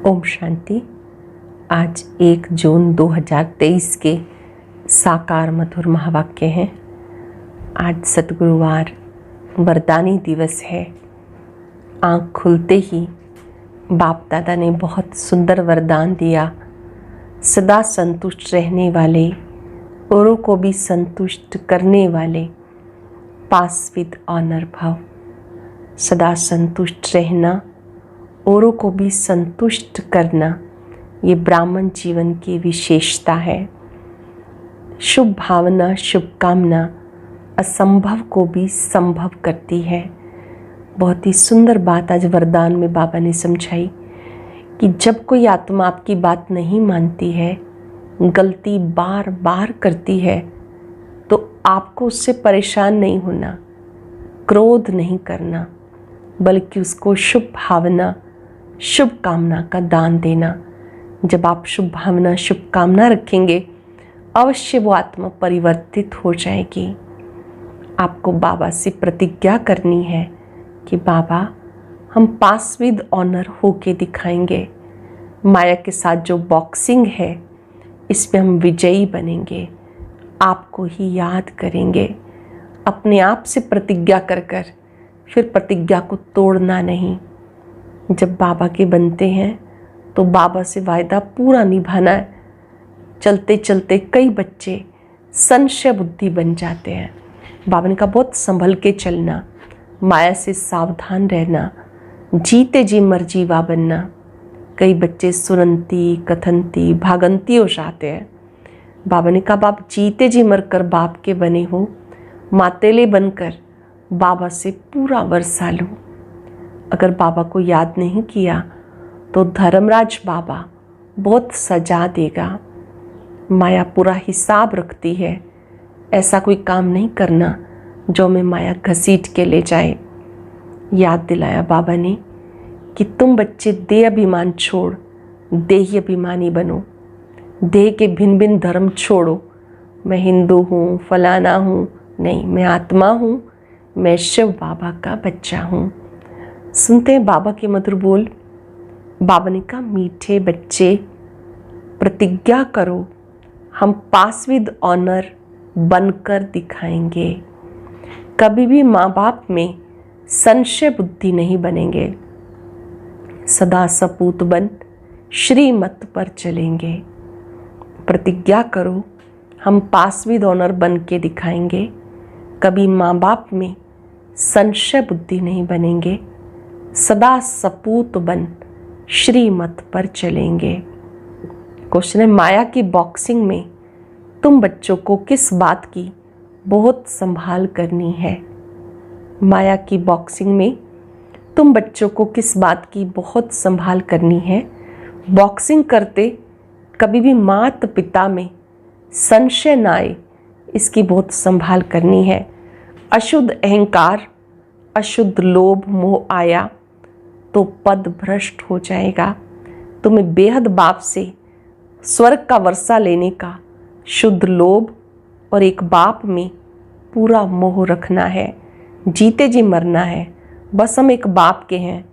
ओम शांति। आज 1 जून 2023 के साकार मधुर महावाक्य हैं। आज सद्गुरुवार वरदानी दिवस है। आँख खुलते ही बाप दादा ने बहुत सुंदर वरदान दिया। सदा संतुष्ट रहने वाले, औरों को भी संतुष्ट करने वाले, पास विद ऑनर भाव। सदा संतुष्ट रहना, औरों को भी संतुष्ट करना, ये ब्राह्मण जीवन की विशेषता है। शुभ भावना, शुभकामना असंभव को भी संभव करती है। बहुत ही सुंदर बात आज वरदान में बाबा ने समझाई कि जब कोई आत्मा आपकी बात नहीं मानती है, गलती बार बार करती है, तो आपको उससे परेशान नहीं होना, क्रोध नहीं करना, बल्कि उसको शुभ भावना, शुभ कामना का दान देना। जब आप शुभ भावना, शुभ कामना रखेंगे, अवश्य वो आत्मा परिवर्तित हो जाएगी। आपको बाबा से प्रतिज्ञा करनी है कि बाबा, हम पास विद ऑनर होके दिखाएंगे। माया के साथ जो बॉक्सिंग है, इसमें हम विजयी बनेंगे, आपको ही याद करेंगे। अपने आप से प्रतिज्ञा कर फिर प्रतिज्ञा को तोड़ना नहीं। जब बाबा के बनते हैं तो बाबा से वायदा पूरा निभाना है। चलते चलते कई बच्चे संशय बुद्धि बन जाते हैं। बाबा ने कहा बहुत संभल के चलना, माया से सावधान रहना, जीते जी मर्जीवा बनना। कई बच्चे सुनंती, कथनती, भागंती हो जाते हैं। बाबा ने कहा आप जीते जी मरकर बाप के बने हो, मातेले बनकर बाबा से पूरा वर्षा लो। अगर बाबा को याद नहीं किया तो धर्मराज बाबा बहुत सजा देगा। माया पूरा हिसाब रखती है। ऐसा कोई काम नहीं करना जो में माया घसीट के ले जाए। याद दिलाया बाबा ने कि तुम बच्चे देह अभिमान छोड़ देही अभिमानी बनो। देह के भिन्न भिन्न धर्म छोड़ो। मैं हिंदू हूँ, फलाना हूँ, नहीं, मैं आत्मा हूँ, मैं शिव बाबा का बच्चा हूँ। सुनते हैं बाबा के मधुर बोल। बाबा ने कहा मीठे बच्चे, प्रतिज्ञा करो, हम पास विद ऑनर बनकर दिखाएंगे। कभी भी माँ बाप में संशय बुद्धि नहीं बनेंगे। सदा सपूत बन श्रीमत पर चलेंगे। प्रतिज्ञा करो, हम पास विद ऑनर बन के दिखाएंगे। कभी माँ बाप में संशय बुद्धि नहीं बनेंगे। सदा सपूत बन श्रीमत पर चलेंगे। क्वेश्चन है, माया की बॉक्सिंग में तुम बच्चों को किस बात की बहुत संभाल करनी है? माया की बॉक्सिंग में तुम बच्चों को किस बात की बहुत संभाल करनी है? बॉक्सिंग करते कभी भी माता पिता में संशय ना आए, इसकी बहुत संभाल करनी है। अशुद्ध अहंकार, अशुद्ध लोभ मोह आया तो पद भ्रष्ट हो जाएगा। तुम्हें बेहद बाप से स्वर्ग का वर्षा लेने का शुद्ध लोभ और एक बाप में पूरा मोह रखना है। जीते जी मरना है। बस हम एक बाप के हैं,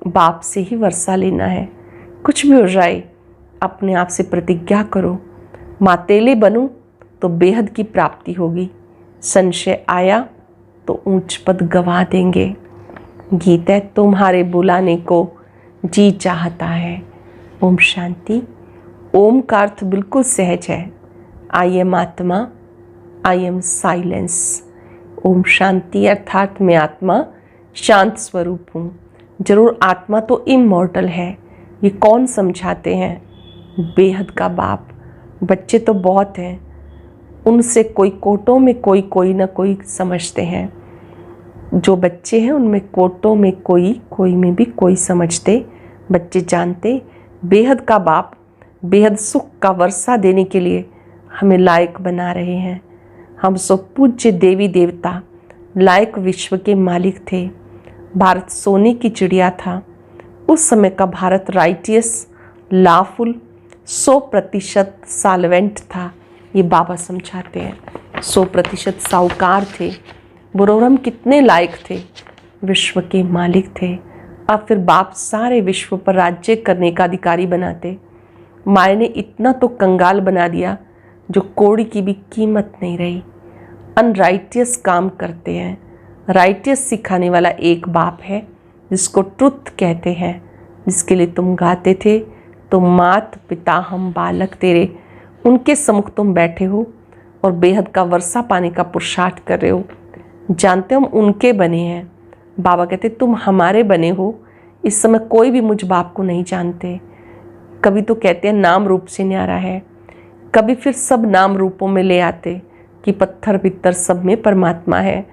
बाप से ही वर्षा लेना है। कुछ भी हो जाए, अपने आप से प्रतिज्ञा करो, मातेले बनूं तो बेहद की प्राप्ति होगी। संशय आया तो ऊंच पद गवा देंगे। गीत है, तुम्हारे बुलाने को जी चाहता है। ओम शांति। ओम का अर्थ बिल्कुल सहज है। आई एम आत्मा, I am silence. Om Shanti अर्थात मैं आत्मा शांत स्वरूप हूँ। जरूर आत्मा तो इमॉर्टल है, ये कौन समझाते हैं? बेहद का बाप। बच्चे तो बहुत हैं, उनसे कोई कोटों में कोई ना कोई समझते हैं। जो बच्चे हैं उनमें कोटों में कोई में भी कोई समझते। बच्चे जानते बेहद का बाप बेहद सुख का वर्षा देने के लिए हमें लायक बना रहे हैं। हम सब पूज्य देवी देवता लायक विश्व के मालिक थे। भारत सोने की चिड़िया था। उस समय का भारत राइटियस, लाफुल, 100% साल्वेंट था। ये बाबा समझाते हैं। 100% साहूकार थे। बुरोरम कितने लायक थे, विश्व के मालिक थे। अब फिर बाप सारे विश्व पर राज्य करने का अधिकारी बनाते। माया ने इतना तो कंगाल बना दिया जो कौड़ी की भी कीमत नहीं रही। अनराइटियस काम करते हैं। राइटियस सिखाने वाला एक बाप है जिसको ट्रुथ कहते हैं, जिसके लिए तुम गाते थे, तो मात पिता हम बालक तेरे, उनके सम्मुख तुम बैठे हो और बेहद का वर्षा पाने का पुरुषार्थ कर रहे हो। जानते हो हम उनके बने हैं। बाबा कहते तुम हमारे बने हो। इस समय कोई भी मुझ बाप को नहीं जानते। कभी तो कहते हैं नाम रूप से न्यारा है, कभी फिर सब नाम रूपों में ले आते कि पत्थर पित्तर सब में परमात्मा है।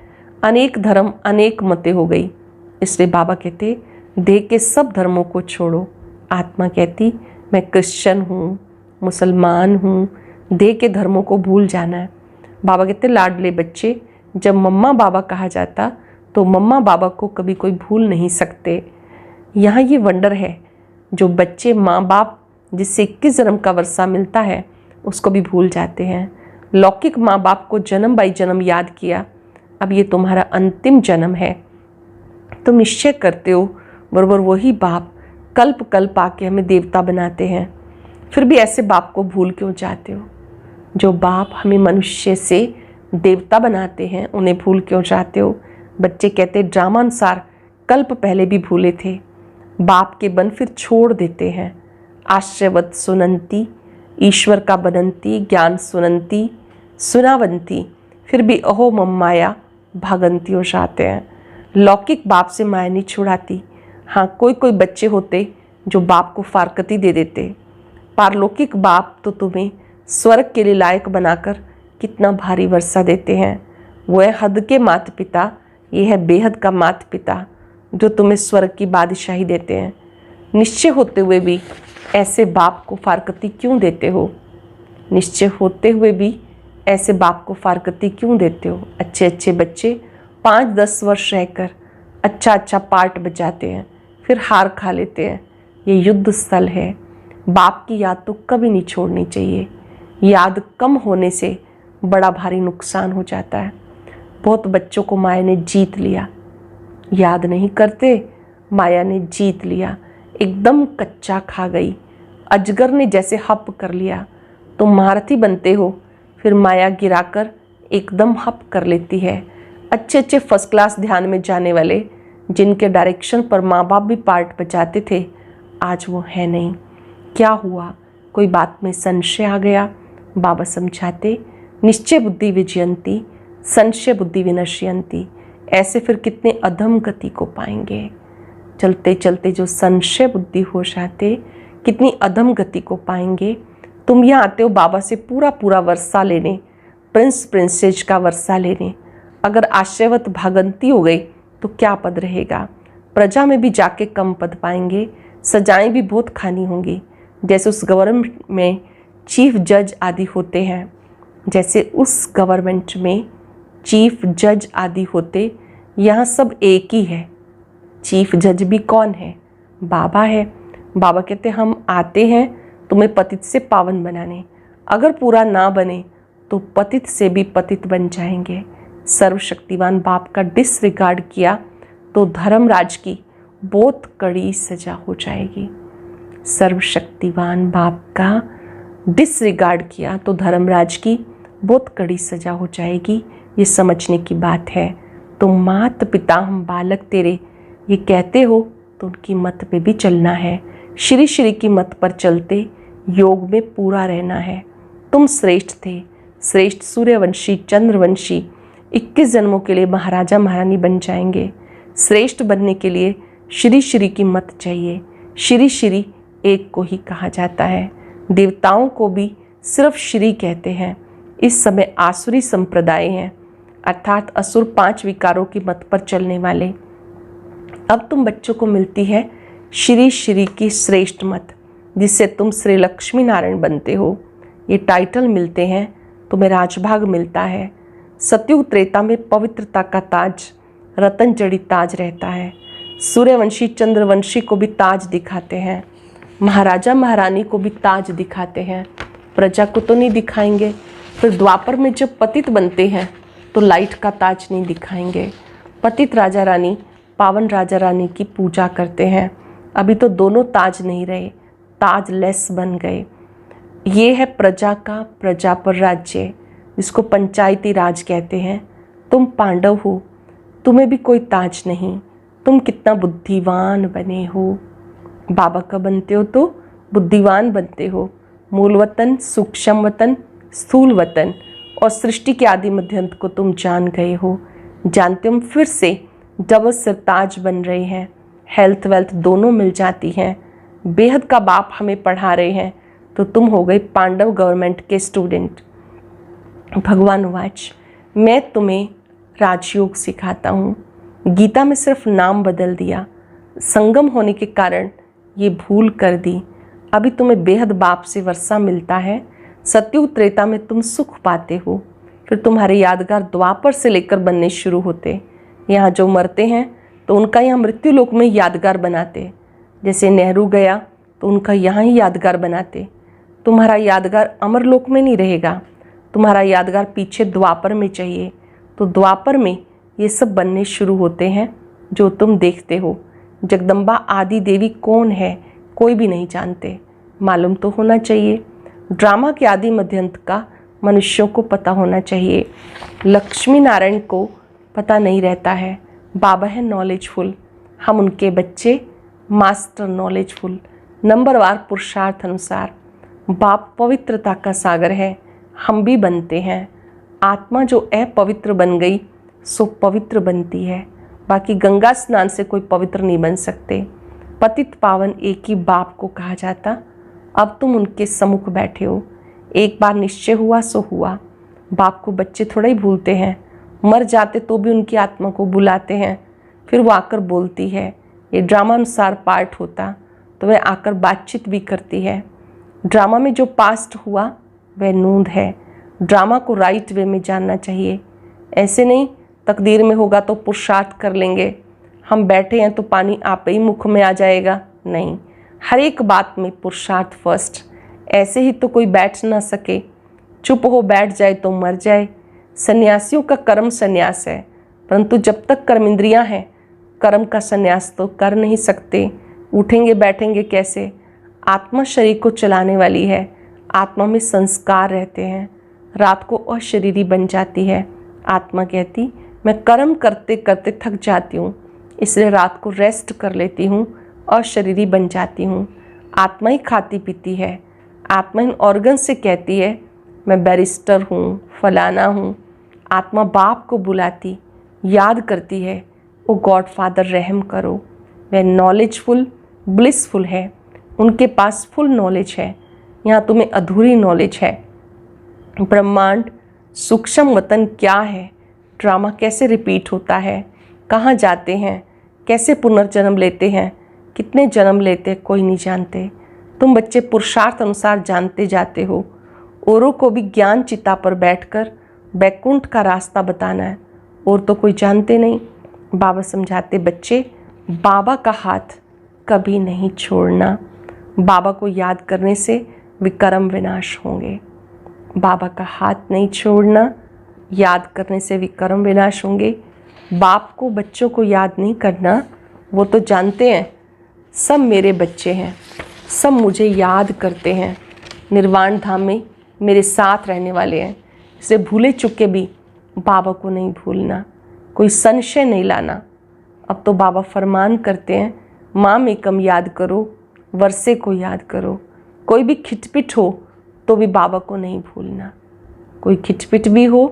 अनेक धर्म अनेक मतें हो गई। इसलिए बाबा कहते देह के सब धर्मों को छोड़ो। आत्मा कहती मैं क्रिश्चियन हूँ, मुसलमान हूँ, देह के धर्मों को भूल जाना है। बाबा कहते लाडले बच्चे, जब मम्मा बाबा कहा जाता तो मम्मा बाबा को कभी कोई भूल नहीं सकते। यहाँ ये वंडर है, जो बच्चे माँ बाप जिससे 21 जन्म का वर्षा मिलता है उसको भी भूल जाते हैं। लौकिक माँ बाप को जन्म बाई जन्म याद किया, अब ये तुम्हारा अंतिम जन्म है। तुम निश्चय करते हो बरोबर वही बाप कल्प कल्प आके हमें देवता बनाते हैं, फिर भी ऐसे बाप को भूल क्यों जाते हो? जो बाप हमें मनुष्य से देवता बनाते हैं उन्हें भूल क्यों जाते हो? बच्चे कहते ड्रामा अनुसार कल्प पहले भी भूले थे। बाप के बन फिर छोड़ देते हैं। आश्रयवत सुनंती, ईश्वर का बनंती, ज्ञान सुनंती सुनावंती, फिर भी अहो मम्माया भागंती हो जाते हैं। लौकिक बाप से माया नहीं छुड़ाती। हाँ, कोई कोई बच्चे होते जो बाप को फारकती दे देते। पारलौकिक बाप तो तुम्हें स्वर्ग के लिए लायक बनाकर कितना भारी वर्षा देते हैं। वो है हद के माता पिता, ये है बेहद का माता पिता जो तुम्हें स्वर्ग की बादशाही देते हैं। निश्चय होते हुए भी ऐसे बाप को फारकती क्यों देते हो? निश्चय होते हुए भी ऐसे बाप को फारकती क्यों देते हो? अच्छे अच्छे बच्चे 5-10 वर्ष रहकर अच्छा अच्छा पार्ट बजाते हैं, फिर हार खा लेते हैं। ये युद्ध स्थल है। बाप की याद तो कभी नहीं छोड़नी चाहिए। याद कम होने से बड़ा भारी नुकसान हो जाता है। बहुत बच्चों को माया ने जीत लिया, याद नहीं करते, माया ने जीत लिया, एकदम कच्चा खा गई। अजगर ने जैसे हप कर लिया। तुम महारथी बनते हो, फिर माया गिराकर एकदम हप कर लेती है। अच्छे अच्छे फर्स्ट क्लास ध्यान में जाने वाले, जिनके डायरेक्शन पर माँ बाप भी पार्ट बजाते थे, आज वो है नहीं। क्या हुआ? कोई बात में संशय आ गया। बाबा समझाते निश्चय बुद्धि विजयंती, संशय बुद्धि विनश्यंती। ऐसे फिर कितने अधम गति को पाएंगे। चलते चलते जो संशय बुद्धि हो जाते, कितनी अधम गति को पाएंगे। तुम यहाँ आते हो बाबा से पूरा पूरा वर्षा लेने, प्रिंस प्रिंसेस का वर्षा लेने। अगर आश्रयवत भागंती हो गई तो क्या पद रहेगा? प्रजा में भी जाके कम पद पाएंगे, सजाएं भी बहुत खानी होंगी। जैसे उस गवर्नमेंट में चीफ जज आदि होते हैं, जैसे उस गवर्नमेंट में चीफ जज आदि होते, यहाँ सब एक ही है। चीफ जज भी कौन है? बाबा है। बाबा कहते हम आते हैं तुम्हें पतित से पावन बनाने। अगर पूरा ना बने तो पतित से भी पतित बन जाएंगे। सर्वशक्तिवान बाप का डिसरिगार्ड किया तो धर्मराज की बहुत कड़ी सजा हो जाएगी। सर्वशक्तिवान बाप का डिसरिगार्ड किया तो धर्मराज की बहुत कड़ी सजा हो जाएगी। ये समझने की बात है। तो मात पिता हम बालक तेरे ये कहते हो तो उनकी मत पे भी चलना है। श्री श्री की मत पर चलते योग में पूरा रहना है। तुम श्रेष्ठ थे, श्रेष्ठ सूर्यवंशी चंद्रवंशी 21 जन्मों के लिए महाराजा महारानी बन जाएंगे। श्रेष्ठ बनने के लिए श्री श्री की मत चाहिए। श्री श्री एक को ही कहा जाता है। देवताओं को भी सिर्फ श्री कहते हैं। इस समय आसुरी संप्रदाय हैं, अर्थात असुर 5 विकारों की मत पर चलने वाले। अब तुम बच्चों को मिलती है श्री श्री की श्रेष्ठ मत, जिससे तुम श्री लक्ष्मी नारायण बनते हो। ये टाइटल मिलते हैं, तुम्हें राजभाग मिलता है। सतयुग त्रेता में पवित्रता का ताज रतन जड़ी ताज रहता है। सूर्यवंशी चंद्रवंशी को भी ताज दिखाते हैं, महाराजा महारानी को भी ताज दिखाते हैं। प्रजा को तो नहीं दिखाएंगे। फिर द्वापर में जब पतित बनते हैं तो लाइट का ताज नहीं दिखाएंगे। पतित राजा रानी पावन राजा रानी की पूजा करते हैं। अभी तो दोनों ताज नहीं रहे, ताज लेस बन गए। ये है प्रजा का प्रजा पर राज्य, जिसको पंचायती राज कहते हैं। तुम पांडव हो, तुम्हें भी कोई ताज नहीं। तुम कितना बुद्धिमान बने हो। बाबा का बनते हो तो बुद्धिमान बनते हो। मूल वतन, सूक्ष्म वतन, स्थूल वतन और सृष्टि के आदि मध्यंत को तुम जान गए हो। जानते हो, फिर से डबल सरताज बन रहे हैं। हेल्थ वेल्थ दोनों मिल जाती हैं। बेहद का बाप हमें पढ़ा रहे हैं, तो तुम हो गए पांडव गवर्नमेंट के स्टूडेंट। भगवान वाच, मैं तुम्हें राजयोग सिखाता हूँ। गीता में सिर्फ नाम बदल दिया, संगम होने के कारण ये भूल कर दी। अभी तुम्हें बेहद बाप से वर्षा मिलता है। सतयुग त्रेता में तुम सुख पाते हो, फिर तुम्हारे यादगार द्वापर से लेकर बनने शुरू होते। यहाँ जो मरते हैं तो उनका यहाँ मृत्यु लोक में यादगार बनाते। जैसे नेहरू गया तो उनका यहाँ ही यादगार बनाते। तुम्हारा यादगार अमर लोक में नहीं रहेगा, तुम्हारा यादगार पीछे द्वापर में चाहिए। तो द्वापर में ये सब बनने शुरू होते हैं जो तुम देखते हो। जगदम्बा आदि देवी कौन है, कोई भी नहीं जानते। मालूम तो होना चाहिए। ड्रामा के आदि मध्यंत का मनुष्यों को पता होना चाहिए। लक्ष्मी नारायण को पता नहीं रहता है। बाबा है नॉलेजफुल, हम उनके बच्चे मास्टर नॉलेजफुल। नंबरवार पुरुषार्थ अनुसार बाप पवित्रता का सागर है, हम भी बनते हैं। आत्मा जो अपवित्र बन गई सो पवित्र बनती है। बाकी गंगा स्नान से कोई पवित्र नहीं बन सकते। पतित पावन एक ही बाप को कहा जाता। अब तुम उनके सम्मुख बैठे हो। एक बार निश्चय हुआ सो हुआ। बाप को बच्चे थोड़ा ही भूलते हैं, मर जाते तो भी उनकी आत्मा को बुलाते हैं, फिर वो आकर बोलती है। ये ड्रामा अनुसार पार्ट होता तो वह आकर बातचीत भी करती है। ड्रामा में जो पास्ट हुआ वह नूंद है। ड्रामा को राइट वे में जानना चाहिए। ऐसे नहीं तकदीर में होगा तो पुरुषार्थ कर लेंगे, हम बैठे हैं तो पानी आप ही मुख में आ जाएगा। नहीं, हर एक बात में पुरुषार्थ फर्स्ट। ऐसे ही तो कोई बैठ ना सके, चुप हो बैठ जाए तो मर जाए। सन्यासियों का कर्म सन्यास है, परंतु जब तक कर्म इंद्रियां हैं कर्म का सन्यास तो कर नहीं सकते। उठेंगे बैठेंगे कैसे? आत्मा शरीर को चलाने वाली है। आत्मा में संस्कार रहते हैं। रात को अशरीरी बन जाती है। आत्मा कहती मैं कर्म करते करते थक जाती हूँ, इसलिए रात को रेस्ट कर लेती हूँ, अशरीरी बन जाती हूँ। आत्मा ही खाती पीती है। आत्मा इन ऑर्गन से कहती है मैं बैरिस्टर हूँ, फलाना हूँ। आत्मा बाप को बुलाती, याद करती है, ओ गॉड फादर रहम करो। वह नॉलेजफुल ब्लिसफुल है, उनके पास फुल नॉलेज है। यहाँ तुम्हें अधूरी नॉलेज है। ब्रह्मांड सूक्ष्म वतन क्या है, ड्रामा कैसे रिपीट होता है, कहाँ जाते हैं, कैसे पुनर्जन्म लेते हैं, कितने जन्म लेते हैं, कोई नहीं जानते। तुम बच्चे पुरुषार्थ अनुसार जानते जाते हो। औरों को भी ज्ञान चिता पर बैठकर बैकुंठ का रास्ता बताना है, और तो कोई जानते नहीं। बाबा समझाते बच्चे बाबा का हाथ कभी नहीं छोड़ना। बाबा को याद करने से विकर्म विनाश होंगे। बाबा का हाथ नहीं छोड़ना, याद करने से विकर्म विनाश होंगे। बाप को बच्चों को याद नहीं करना, वो तो जानते हैं सब मेरे बच्चे हैं, सब मुझे याद करते हैं, निर्वाण धाम में मेरे साथ रहने वाले हैं। इसे भूले चुके भी बाबा को नहीं भूलना, कोई संशय नहीं लाना। अब तो बाबा फरमान करते हैं माम एकम याद करो, वर्षे को याद करो। कोई भी खिटपिट हो तो भी बाबा को नहीं भूलना, कोई खिटपिट भी हो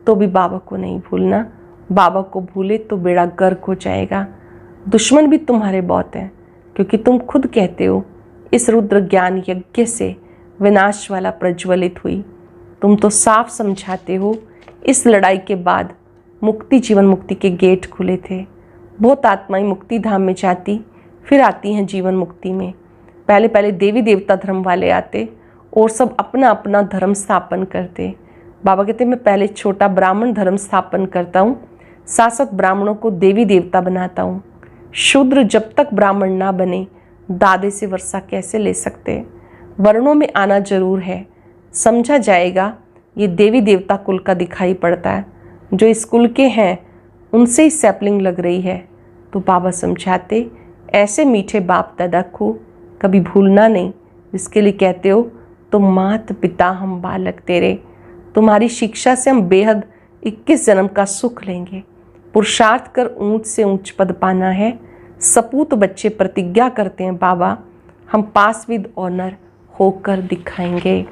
तो भी बाबा को नहीं भूलना। बाबा को भूले तो बेड़ा गर्क हो जाएगा। दुश्मन भी तुम्हारे बहुत हैं, क्योंकि तुम खुद कहते हो इस रुद्र ज्ञान यज्ञ से विनाश वाला प्रज्वलित हुई। तुम तो साफ समझाते हो इस लड़ाई के बाद मुक्ति जीवन मुक्ति के गेट खुले थे। बहुत आत्माएं मुक्ति धाम में जाती, फिर आती हैं जीवन मुक्ति में। पहले पहले देवी देवता धर्म वाले आते और सब अपना अपना धर्म स्थापन करते। बाबा कहते मैं पहले छोटा ब्राह्मण धर्म स्थापन करता हूँ, साथ ब्राह्मणों को देवी देवता बनाता हूँ। शूद्र जब तक ब्राह्मण ना बने दादे से वर्षा कैसे ले सकते? वर्णों में आना जरूर है, समझा जाएगा। ये देवी देवता कुल का दिखाई पड़ता है। जो इस कुल के हैं उनसे ही सैपलिंग लग रही है, तो बाबा समझाते, ऐसे मीठे बाप दादा को कभी भूलना नहीं, जिसके लिए कहते हो तुम मात पिता हम बालक तेरे, तुम्हारी शिक्षा से हम बेहद 21 जन्म का सुख लेंगे, पुरुषार्थ कर ऊंच से ऊंच पद पाना है। सपूत बच्चे प्रतिज्ञा करते हैं, बाबा हम पास विद ऑनर होकर दिखाएंगे,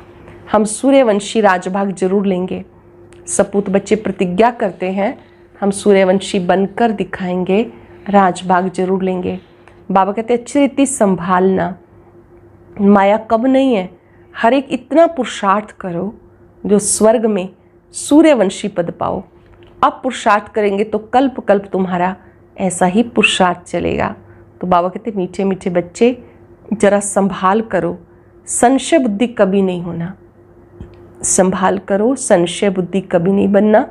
हम सूर्यवंशी राजभाग जरूर लेंगे। सपूत बच्चे प्रतिज्ञा करते हैं, हम सूर्यवंशी बनकर दिखाएंगे, राजभाग जरूर लेंगे। बाबा कहते हैं अच्छी रीति संभालना, माया कब नहीं है, हर एक इतना पुरुषार्थ करो जो स्वर्ग में सूर्यवंशी पद पाओ। अब पुरुषार्थ करेंगे तो कल्प कल्प तुम्हारा ऐसा ही पुरुषार्थ चलेगा। तो बाबा कहते मीठे मीठे बच्चे जरा संभाल करो, संशय बुद्धि कभी नहीं होना, संभाल करो, संशय बुद्धि कभी नहीं बनना।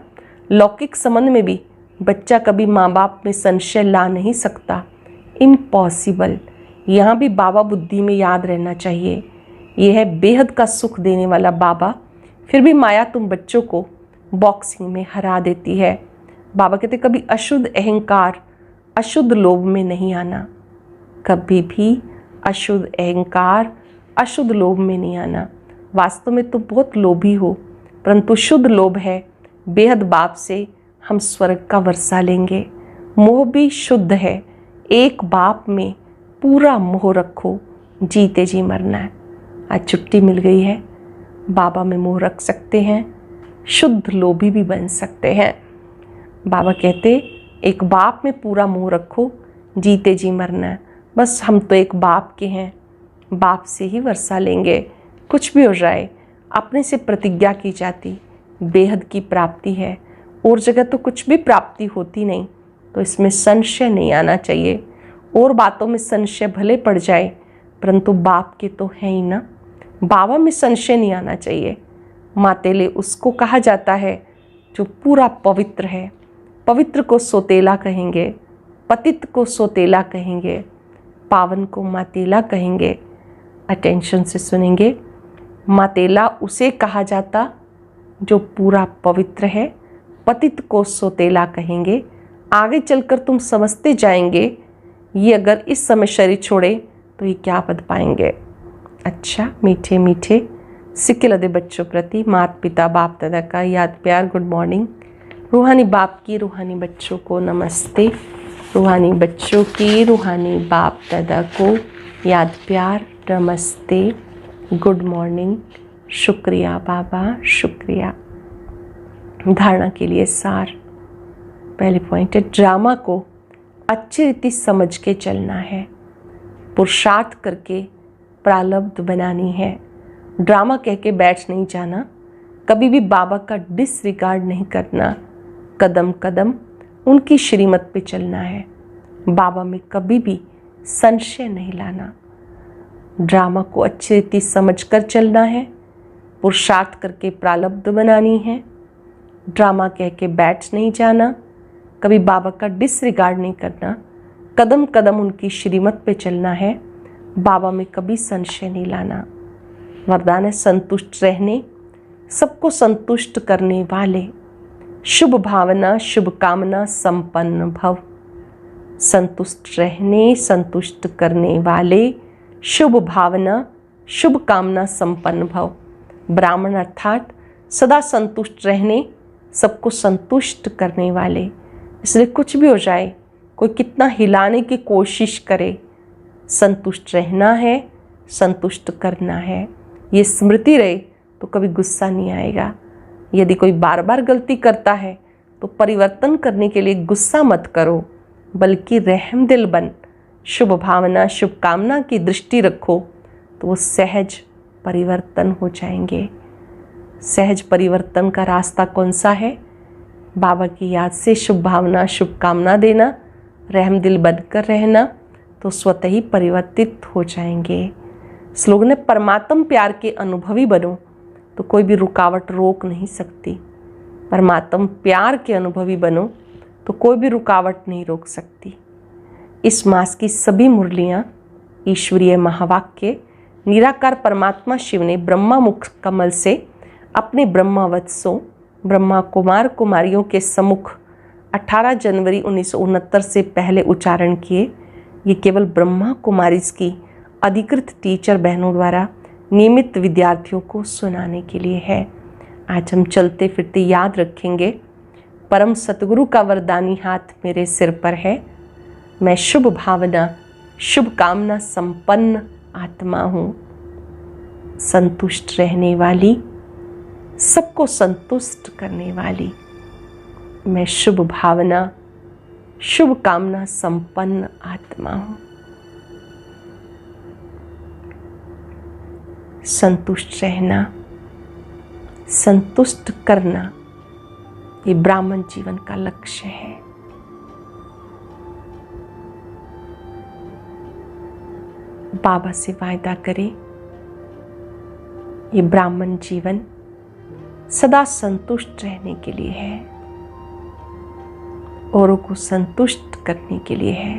लौकिक संबंध में भी बच्चा कभी माँ बाप में संशय ला नहीं सकता, इम्पॉसिबल। यहाँ भी बाबा बुद्धि में याद रहना चाहिए, यह है बेहद का सुख देने वाला बाबा। फिर भी माया तुम बच्चों को बॉक्सिंग में हरा देती है। बाबा कहते कभी अशुद्ध अहंकार, अशुद्ध लोभ में नहीं आना, कभी भी अशुद्ध अहंकार, अशुद्ध लोभ में नहीं आना। वास्तव में तुम बहुत लोभी हो, परंतु शुद्ध लोभ है, बेहद बाप से हम स्वर्ग का वर्षा लेंगे। मोह भी शुद्ध है, एक बाप में पूरा मोह रखो, जीते जी मरना है। आज छुट्टी मिल गई है, बाबा में मोह रख सकते हैं, शुद्ध लोभी भी बन सकते हैं। बाबा कहते एक बाप में पूरा मोह रखो, जीते जी मरना है। बस हम तो एक बाप के हैं, बाप से ही वर्षा लेंगे, कुछ भी हो जाए। अपने से प्रतिज्ञा की जाती बेहद की प्राप्ति है, और जगह तो कुछ भी प्राप्ति होती नहीं, तो इसमें संशय नहीं आना चाहिए। और बातों में संशय भले पड़ जाए, परंतु बाप के तो हैं ही ना, बाबा में संशय नहीं आना चाहिए। मातेले उसको कहा जाता है जो पूरा पवित्र है। पवित्र को सोतेला कहेंगे, पतित को सोतेला कहेंगे, पावन को मातेला कहेंगे। अटेंशन से सुनेंगे, मातेला उसे कहा जाता जो पूरा पवित्र है, पतित को सोतेला कहेंगे। आगे चलकर तुम समझते जाएंगे, ये अगर इस समय शरीर छोड़े तो ये क्या पद पाएंगे। अच्छा मीठे मीठे सिक्के लदे बच्चों प्रति माता पिता बाप दादा का याद प्यार गुड मॉर्निंग। रूहानी बाप की रूहानी बच्चों को नमस्ते, रूहानी बच्चों की रूहानी बाप दादा को याद प्यार नमस्ते, गुड मॉर्निंग, शुक्रिया बाबा शुक्रिया। धारणा के लिए सार, पहले पॉइंट है ड्रामा को अच्छी रीति समझ के चलना है, पुरुषार्थ करके प्रारब्ध बनानी है। ड्रामा कह के बैठ नहीं जाना, कभी भी बाबा का डिसरिगार्ड नहीं करना, कदम कदम उनकी श्रीमत पे चलना है। बाबा में कभी भी संशय नहीं लाना, ड्रामा को अच्छी रीति समझ कर चलना है, पुरुषार्थ करके प्रारब्ध बनानी है। ड्रामा कह के बैठ नहीं जाना, कभी बाबा का डिसरिगार्ड नहीं करना, कदम कदम उनकी श्रीमत पे चलना है। बाबा में कभी संशय नहीं लाना। वरदान है संतुष्ट रहने, सबको संतुष्ट करने वाले, शुभ भावना शुभ कामना संपन्न भव। संतुष्ट रहने, संतुष्ट करने वाले, शुभ भावना शुभ कामना संपन्न भव। ब्राह्मण अर्थात सदा संतुष्ट रहने, सबको संतुष्ट करने वाले। इसलिए कुछ भी हो जाए, कोई कितना हिलाने की कोशिश करे, संतुष्ट रहना है, संतुष्ट करना है। ये स्मृति रहे तो कभी गुस्सा नहीं आएगा। यदि कोई बार बार गलती करता है तो परिवर्तन करने के लिए गुस्सा मत करो, बल्कि रहमदिल बन, शुभ भावना शुभ कामना की दृष्टि रखो, तो वो सहज परिवर्तन हो जाएंगे। सहज परिवर्तन का रास्ता कौन सा है? बाबा की याद से शुभ भावना शुभ कामना देना, रहमदिल बनकर रहना, तो स्वतः ही परिवर्तित हो जाएंगे। स्लोगन है परमात्म प्यार के अनुभवी बनो, तो कोई भी रुकावट रोक नहीं सकती। परमात्म प्यार के अनुभवी बनो तो कोई भी रुकावट नहीं रोक सकती। इस मास की सभी मुरलियाँ ईश्वरीय महावाक्य निराकार परमात्मा शिव ने ब्रह्मा मुख कमल से अपने ब्रह्मावत्सों ब्रह्मा कुमार कुमारियों के सम्मुख 18 जनवरी 1969 से पहले उच्चारण किए, ये केवल ब्रह्मा कुमारीज की अधिकृत टीचर बहनों द्वारा नियमित विद्यार्थियों को सुनाने के लिए है। आज हम चलते फिरते याद रखेंगे, परम सतगुरु का वरदानी हाथ मेरे सिर पर है। मैं शुभ भावना, शुभ कामना संपन्न आत्मा हूँ, संतुष्ट रहने वाली, सबको संतुष्ट करने वाली। मैं शुभ भावना, शुभ कामना संपन्न आत्मा हूँ। संतुष्ट रहना, संतुष्ट करना, ये ब्राह्मण जीवन का लक्ष्य है। बाबा से वायदा करें, ये ब्राह्मण जीवन सदा संतुष्ट रहने के लिए है, औरों को संतुष्ट करने के लिए है।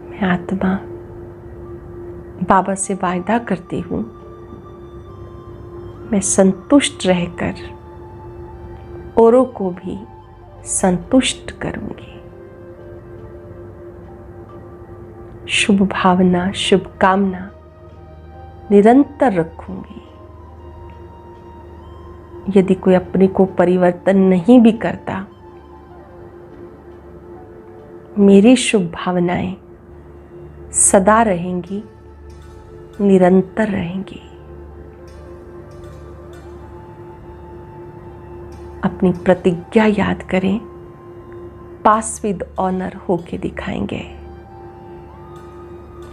मैं आत्मा बाबा से वायदा करती हूँ, मैं संतुष्ट रहकर औरों को भी संतुष्ट करूंगी। शुभ भावना, शुभ कामना निरंतर रखूंगी। यदि कोई अपने को परिवर्तन नहीं भी करता, मेरी शुभ भावनाएं सदा रहेंगी, निरंतर रहेंगी। अपनी प्रतिज्ञा याद करें, पास विद ऑनर होके दिखाएंगे।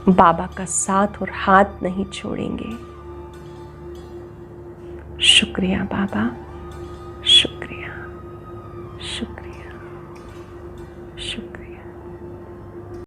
बाबा का साथ और हाथ नहीं छोड़ेंगे। शुक्रिया बाबा।